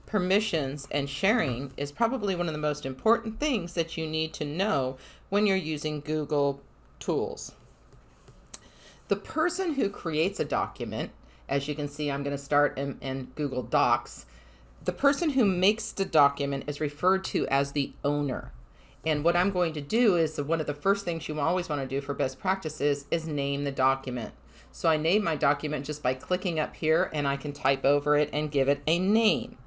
permissions and sharing is probably one of the most important things that you need to know when you're using Google tools. The person who creates a document, as you can see, I'm going to start in Google Docs. The person who makes the document is referred to as the owner. And what I'm going to do is one of the first things you always want to do for best practices is name the document. So I name my document just by clicking up here, and I can type over it and give it a name.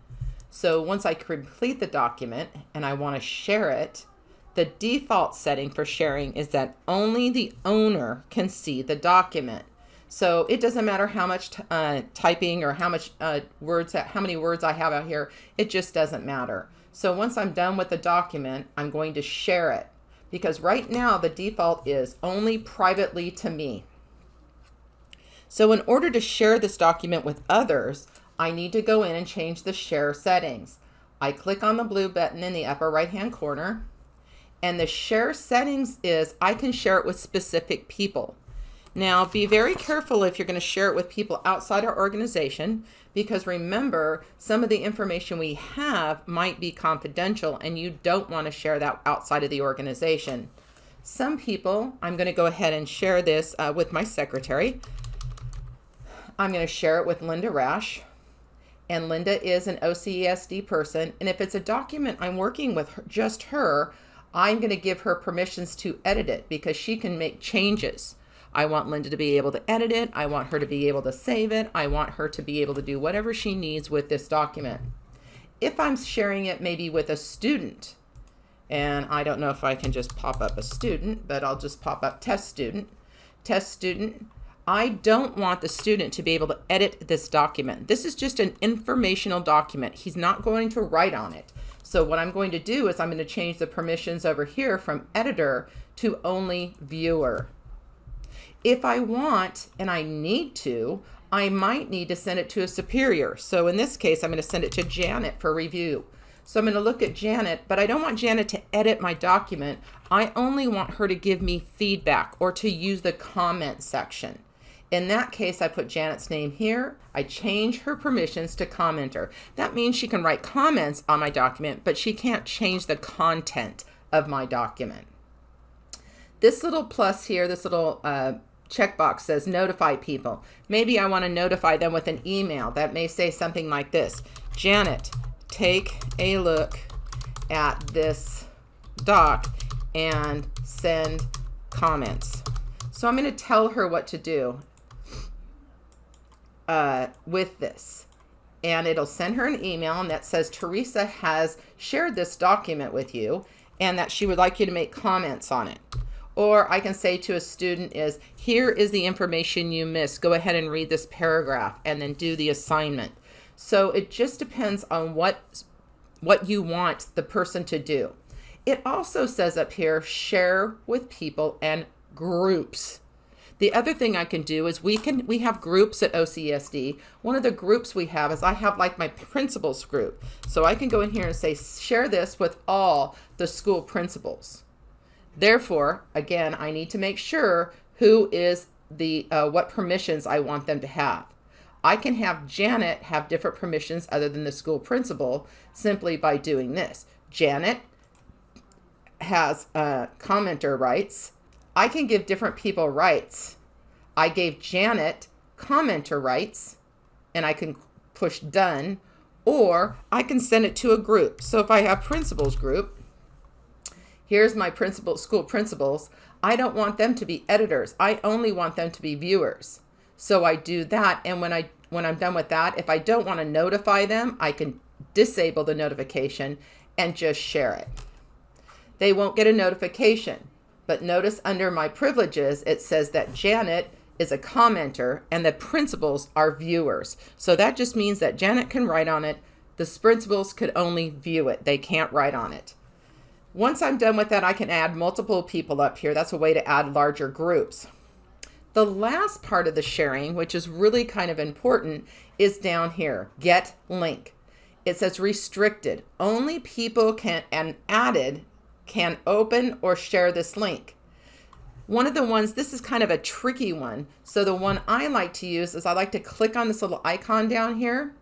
So once I complete the document and I want to share it, the default setting for sharing is that only the owner can see the document. So it doesn't matter how much typing or how much how many words I have out here. It just doesn't matter. So once I'm done with the document, I'm going to share it, because right now the default is only privately to me. So in order to share this document with others, I need to go in and change the share settings. I click on the blue button in the upper right hand corner, and the share settings is I can share it with specific people. Now be very careful if you're going to share it with people outside our organization, because remember, some of the information we have might be confidential and you don't want to share that outside of the organization. Some people, I'm going to go ahead and share this with my secretary. I'm going to share it with Linda Rash. And Linda is an OCESD person. And if it's a document I'm working with just her, I'm going to give her permissions to edit it because she can make changes. I want Linda to be able to edit it. I want her to be able to save it. I want her to be able to do whatever she needs with this document. If I'm sharing it maybe with a student, and I don't know if I can just pop up a student, but I'll just pop up test student. Test student. I don't want the student to be able to edit this document. This is just an informational document. He's not going to write on it. So what I'm going to do is I'm going to change the permissions over here from editor to only viewer. If I want, and I need to, I might need to send it to a superior. So in this case, I'm going to send it to Janet for review. So I'm going to look at Janet, but I don't want Janet to edit my document. I only want her to give me feedback or to use the comment section. In that case, I put Janet's name here. I change her permissions to commenter. That means she can write comments on my document, but she can't change the content of my document. This little plus here, this little checkbox says notify people. Maybe I want to notify them with an email that may say something like this: Janet, take a look at this doc and send comments. So I'm going to tell her what to do with this. And it'll send her an email and that says Teresa has shared this document with you and that she would like you to make comments on it. Or I can say to a student is, here is the information you missed. Go ahead and read this paragraph and then do the assignment. So it just depends on what you want the person to do. It also says up here, share with people and groups. The other thing I can do is we have groups at OCESD. One of the groups we have is I have like my principals group. So I can go in here and say, share this with all the school principals. Therefore, again, I need to make sure who is the what permissions I want them to have. I can have Janet have different permissions other than the school principal simply by doing this. Janet has commenter rights. I can give different people rights. I gave Janet commenter rights, and I can push done, or I can send it to a group. So if I have principals group, here's my school principals. I don't want them to be editors. I only want them to be viewers. So I do that, and when I'm done with that, if I don't want to notify them, I can disable the notification and just share it. They won't get a notification, but notice under my privileges, it says that Janet is a commenter and the principals are viewers. So that just means that Janet can write on it. The principals could only view it. They can't write on it. Once I'm done with that, I can add multiple people up here. That's a way to add larger groups. The last part of the sharing, which is really kind of important, is down here, get link. It says restricted. Only people and added can open or share this link. One of the ones, this is kind of a tricky one. So the one I like to use is I like to click on this little icon down here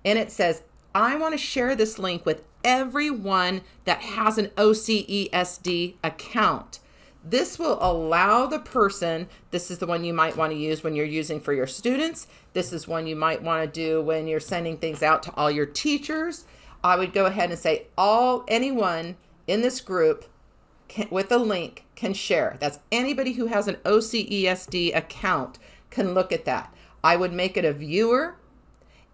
and it says I want to share this link with everyone that has an OCESD account. This will allow the person, this is the one you might want to use when you're using for your students. This is one you might want to do when you're sending things out to all your teachers. I would go ahead and say anyone in this group with a link can share. That's anybody who has an OCESD account can look at that. I would make it a viewer.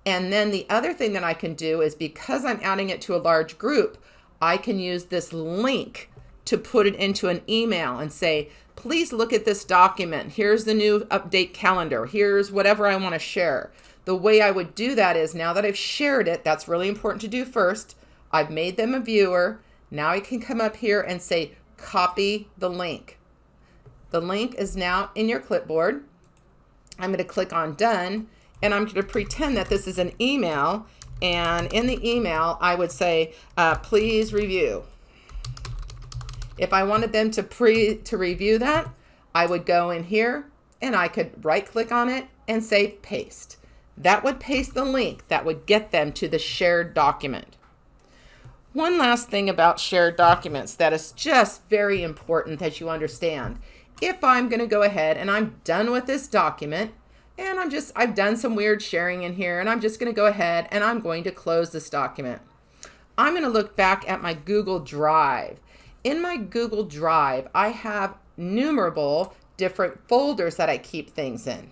And then the other thing that I can do is, because I'm adding it to a large group, I can use this link to put it into an email and say, please look at this document. Here's the new update calendar. Here's whatever I want to share. The way I would do that is, now that I've shared it, that's really important to do first. I've made them a viewer. Now I can come up here and say, copy the link. The link is now in your clipboard. I'm going to click on done, and I'm going to pretend that this is an email. And in the email, I would say, please review. If I wanted them to review that, I would go in here and I could right click on it and say paste. That would paste the link that would get them to the shared document. One last thing about shared documents that is just very important that you understand. If I'm going to go ahead and I'm done with this document, and I've done some weird sharing in here, and I'm just going to go ahead and I'm going to close this document. I'm going to look back at my Google Drive. In my Google Drive, I have numerable different folders that I keep things in.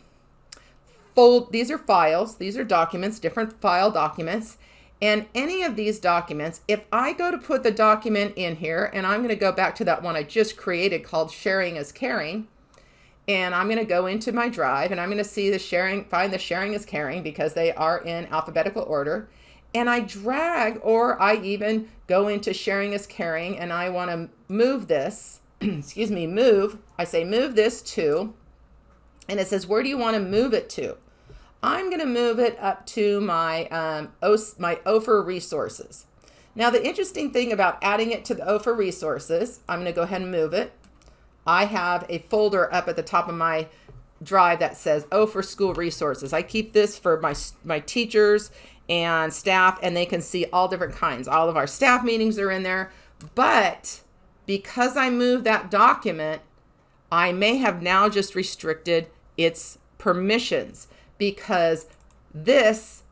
These are files, these are documents, different file documents. And any of these documents, if I go to put the document in here, and I'm going to go back to that one I just created called Sharing is Caring, and I'm going to go into my drive and I'm going to see find the Sharing is Caring because they are in alphabetical order. And I drag, or I even go into Sharing is Caring, and I want to move this, I say move this to, and it says, where do you want to move it to? I'm going to move it up to my OFR resources. Now, the interesting thing about adding it to the OFR resources, I'm going to go ahead and move it. I have a folder up at the top of my drive that says OFR School Resources. I keep this for my teachers and staff, and they can see all different kinds. All of our staff meetings are in there. But because I moved that document, I may have now just restricted its permissions, because this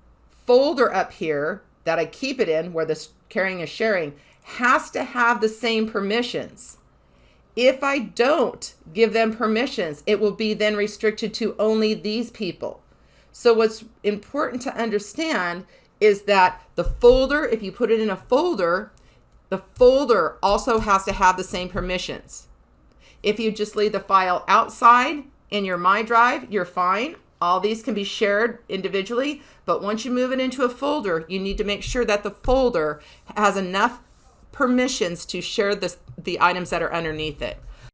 folder up here that I keep it in, where the Caring is Sharing, has to have the same permissions. If I don't give them permissions, it will be then restricted to only these people. So what's important to understand is that the folder, if you put it in a folder, the folder also has to have the same permissions. If you just leave the file outside in your My Drive, you're fine. All these can be shared individually, but once you move it into a folder, you need to make sure that the folder has enough permissions to share the items that are underneath it.